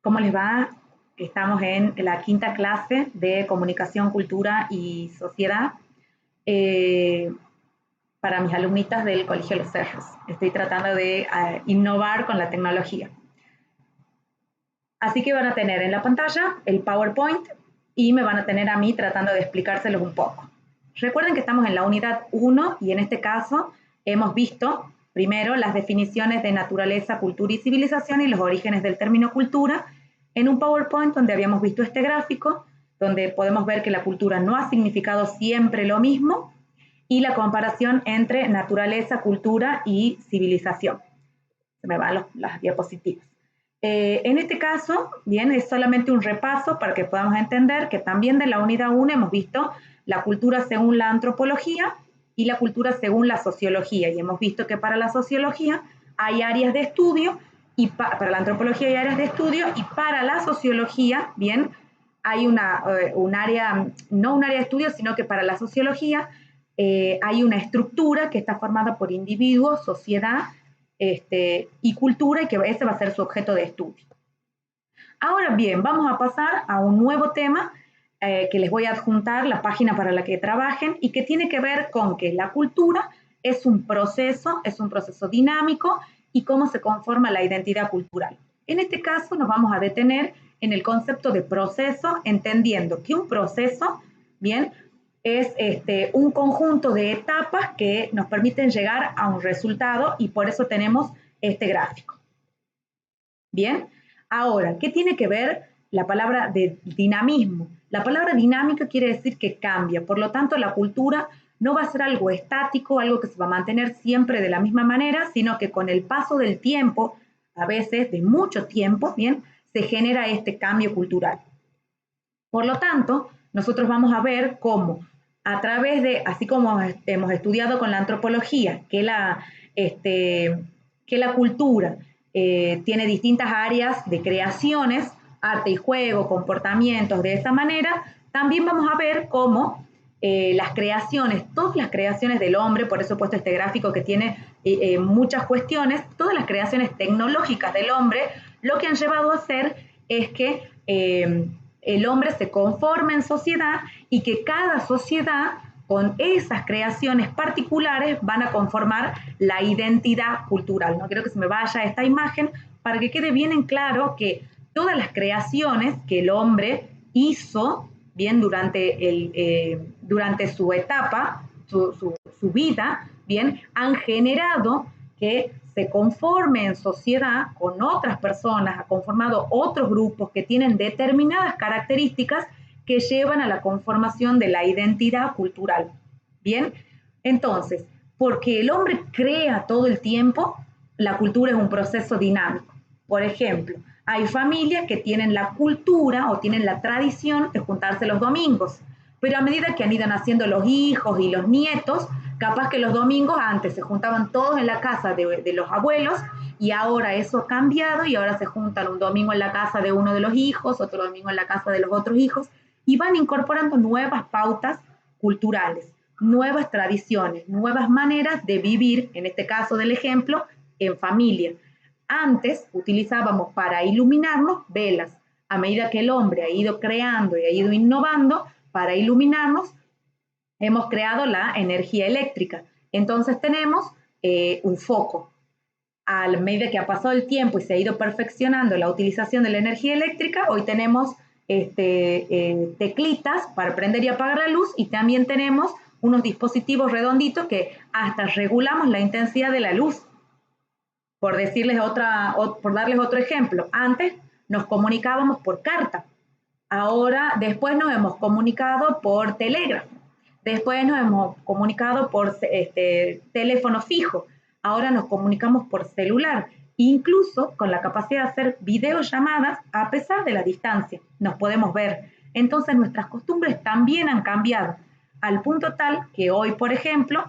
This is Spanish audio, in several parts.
¿Cómo les va? Estamos en la quinta clase de Comunicación, Cultura y Sociedad para mis alumnitas del Colegio Los Cerros. Estoy tratando de innovar con la tecnología. Así que van a tener en la pantalla el PowerPoint y me van a tener a mí tratando de explicárselos un poco. Recuerden que estamos en la unidad 1 y en este caso hemos visto primero las definiciones de naturaleza, cultura y civilización y los orígenes del término cultura en un PowerPoint donde habíamos visto este gráfico, donde podemos ver que la cultura no ha significado siempre lo mismo y la comparación entre naturaleza, cultura y civilización. Se me van las diapositivas. En este caso, bien, es solamente un repaso para que podamos entender que también de la unidad 1 hemos visto la cultura según la antropología y la cultura según la sociología. Y hemos visto que para la sociología hay áreas de estudio, y para la antropología hay áreas de estudio, y para la sociología, bien, hay un área, no un área de estudio, sino que para la sociología hay una estructura que está formada por individuos, sociedad, y cultura, y que ese va a ser su objeto de estudio. Ahora bien, vamos a pasar a un nuevo tema que les voy a adjuntar la página para la que trabajen y que tiene que ver con que la cultura es un proceso dinámico y cómo se conforma la identidad cultural. En este caso nos vamos a detener en el concepto de proceso, entendiendo que un proceso, bien, es un conjunto de etapas que nos permiten llegar a un resultado y por eso tenemos este gráfico. Bien, ahora, ¿qué tiene que ver la palabra de dinamismo? La palabra dinámica quiere decir que cambia, por lo tanto la cultura no va a ser algo estático, algo que se va a mantener siempre de la misma manera, sino que con el paso del tiempo, a veces de mucho tiempo, bien, se genera este cambio cultural. Por lo tanto, nosotros vamos a ver cómo a través de, así como hemos estudiado con la antropología, que la cultura tiene distintas áreas de creaciones, arte y juego, comportamientos, de esa manera, también vamos a ver cómo las creaciones, todas las creaciones del hombre, por eso he puesto este gráfico que tiene muchas cuestiones, todas las creaciones tecnológicas del hombre, lo que han llevado a hacer es que el hombre se conforme en sociedad y que cada sociedad con esas creaciones particulares van a conformar la identidad cultural. No quiero que se me vaya esta imagen para que quede bien en claro que todas las creaciones que el hombre hizo bien durante su etapa, su vida, bien, han generado que se conforme en sociedad con otras personas, ha conformado otros grupos que tienen determinadas características que llevan a la conformación de la identidad cultural. Bien, entonces, porque el hombre crea todo el tiempo, la cultura es un proceso dinámico. Por ejemplo, hay familias que tienen la cultura o tienen la tradición de juntarse los domingos, pero a medida que han ido naciendo los hijos y los nietos, capaz que los domingos antes se juntaban todos en la casa de los abuelos y ahora eso ha cambiado y ahora se juntan un domingo en la casa de uno de los hijos, otro domingo en la casa de los otros hijos y van incorporando nuevas pautas culturales, nuevas tradiciones, nuevas maneras de vivir, en este caso del ejemplo, en familia. Antes utilizábamos para iluminarnos velas. A medida que el hombre ha ido creando y ha ido innovando, para iluminarnos hemos creado la energía eléctrica. Entonces tenemos un foco. A medida que ha pasado el tiempo y se ha ido perfeccionando la utilización de la energía eléctrica, hoy tenemos teclitas para prender y apagar la luz y también tenemos unos dispositivos redonditos que hasta regulamos la intensidad de la luz. Por darles otro ejemplo, antes nos comunicábamos por carta, ahora después nos hemos comunicado por telégrafo, después nos hemos comunicado por teléfono fijo, ahora nos comunicamos por celular, incluso con la capacidad de hacer videollamadas a pesar de la distancia, nos podemos ver. Entonces nuestras costumbres también han cambiado, al punto tal que hoy, por ejemplo,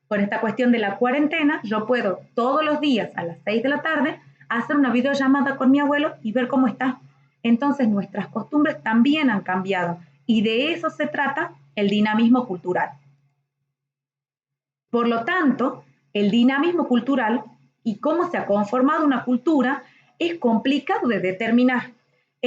con esta cuestión de la cuarentena, yo puedo todos los días a las 6 de la tarde hacer una videollamada con mi abuelo y ver cómo está. Entonces nuestras costumbres también han cambiado y de eso se trata el dinamismo cultural. Por lo tanto, el dinamismo cultural y cómo se ha conformado una cultura es complicado de determinar.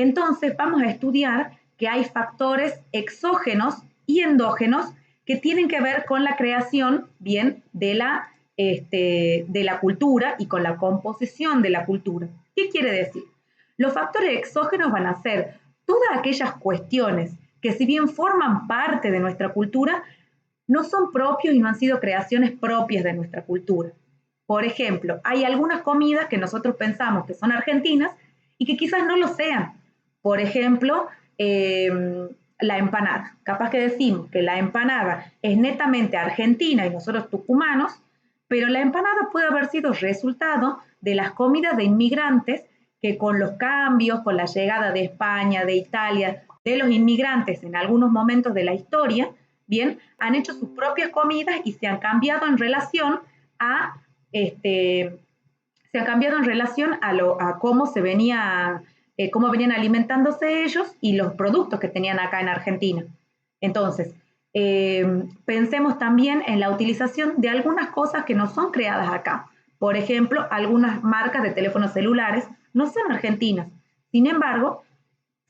Entonces vamos a estudiar que hay factores exógenos y endógenos que tienen que ver con la creación, bien, de la cultura y con la composición de la cultura. ¿Qué quiere decir? Los factores exógenos van a ser todas aquellas cuestiones que, si bien forman parte de nuestra cultura, no son propios y no han sido creaciones propias de nuestra cultura. Por ejemplo, hay algunas comidas que nosotros pensamos que son argentinas y que quizás no lo sean. Por ejemplo, la empanada. Capaz que decimos que la empanada es netamente argentina y nosotros tucumanos, pero la empanada puede haber sido resultado de las comidas de inmigrantes que con los cambios, con la llegada de España, de Italia, de los inmigrantes en algunos momentos de la historia, bien, han hecho sus propias comidas y se han cambiado en relación a cómo se venía, cómo venían alimentándose ellos y los productos que tenían acá en Argentina. Entonces, pensemos también en la utilización de algunas cosas que no son creadas acá. Por ejemplo, algunas marcas de teléfonos celulares no son argentinas. Sin embargo,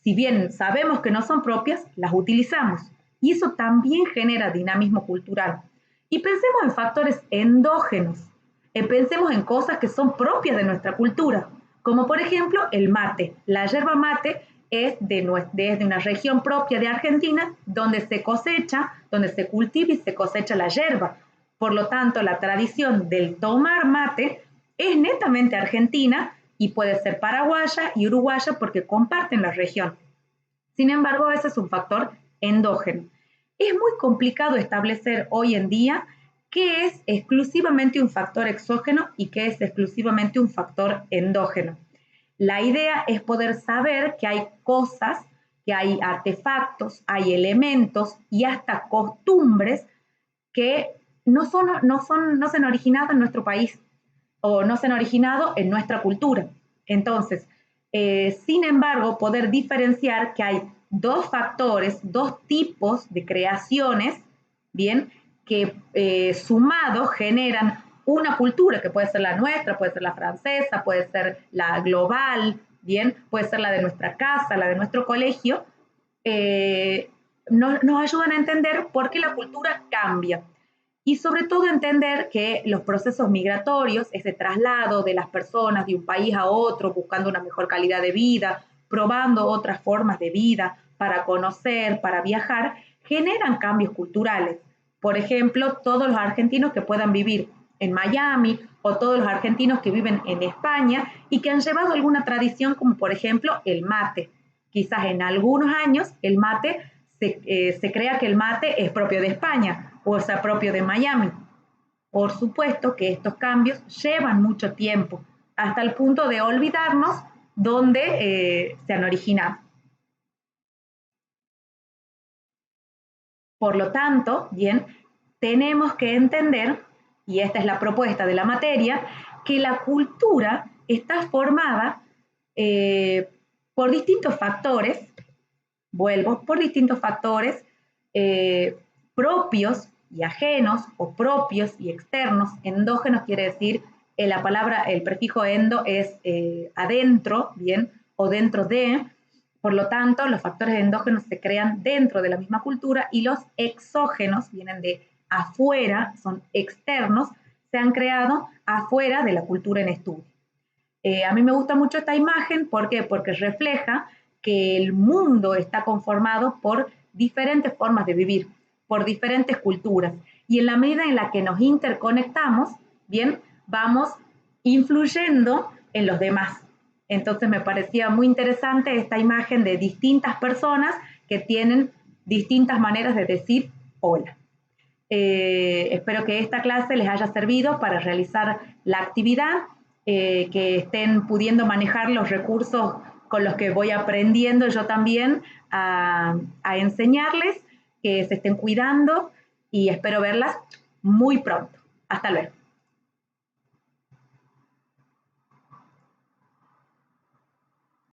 si bien sabemos que no son propias, las utilizamos. Y eso también genera dinamismo cultural. Y pensemos en factores endógenos. Pensemos en cosas que son propias de nuestra cultura, como por ejemplo el mate. La yerba mate es de una región propia de Argentina donde se cosecha, donde se cultiva y se cosecha la yerba. Por lo tanto, la tradición del tomar mate es netamente argentina y puede ser paraguaya y uruguaya porque comparten la región. Sin embargo, ese es un factor endógeno. Es muy complicado establecer hoy en día qué es exclusivamente un factor exógeno y qué es exclusivamente un factor endógeno. La idea es poder saber que hay cosas, que hay artefactos, hay elementos y hasta costumbres que no se han originado en nuestro país o no se han originado en nuestra cultura. Entonces, sin embargo, poder diferenciar que hay dos factores, dos tipos de creaciones, bien, que sumados generan una cultura que puede ser la nuestra, puede ser la francesa, puede ser la global, bien, puede ser la de nuestra casa, la de nuestro colegio, nos ayudan a entender por qué la cultura cambia. Y sobre todo entender que los procesos migratorios, ese traslado de las personas de un país a otro buscando una mejor calidad de vida, probando otras formas de vida para conocer, para viajar, generan cambios culturales. Por ejemplo, todos los argentinos que puedan vivir en Miami o todos los argentinos que viven en España y que han llevado alguna tradición como por ejemplo el mate. Quizás en algunos años el mate se crea que el mate es propio de España o sea propio de Miami. Por supuesto que estos cambios llevan mucho tiempo, hasta el punto de olvidarnos dónde se han originado. Por lo tanto, bien, tenemos que entender, y esta es la propuesta de la materia, que la cultura está formada por distintos factores, por distintos factores propios y ajenos, o propios y externos. Endógenos quiere decir, la palabra, el prefijo endo es adentro, bien, o dentro de. Por lo tanto, los factores endógenos se crean dentro de la misma cultura y los exógenos vienen de afuera, son externos, se han creado afuera de la cultura en estudio. A mí me gusta mucho esta imagen, ¿por qué? Porque refleja que el mundo está conformado por diferentes formas de vivir, por diferentes culturas. Y en la medida en la que nos interconectamos, bien, vamos influyendo en los demás. Entonces me parecía muy interesante esta imagen de distintas personas que tienen distintas maneras de decir hola. Espero que esta clase les haya servido para realizar la actividad, que estén pudiendo manejar los recursos con los que voy aprendiendo yo también a enseñarles, que se estén cuidando y espero verlas muy pronto. Hasta luego.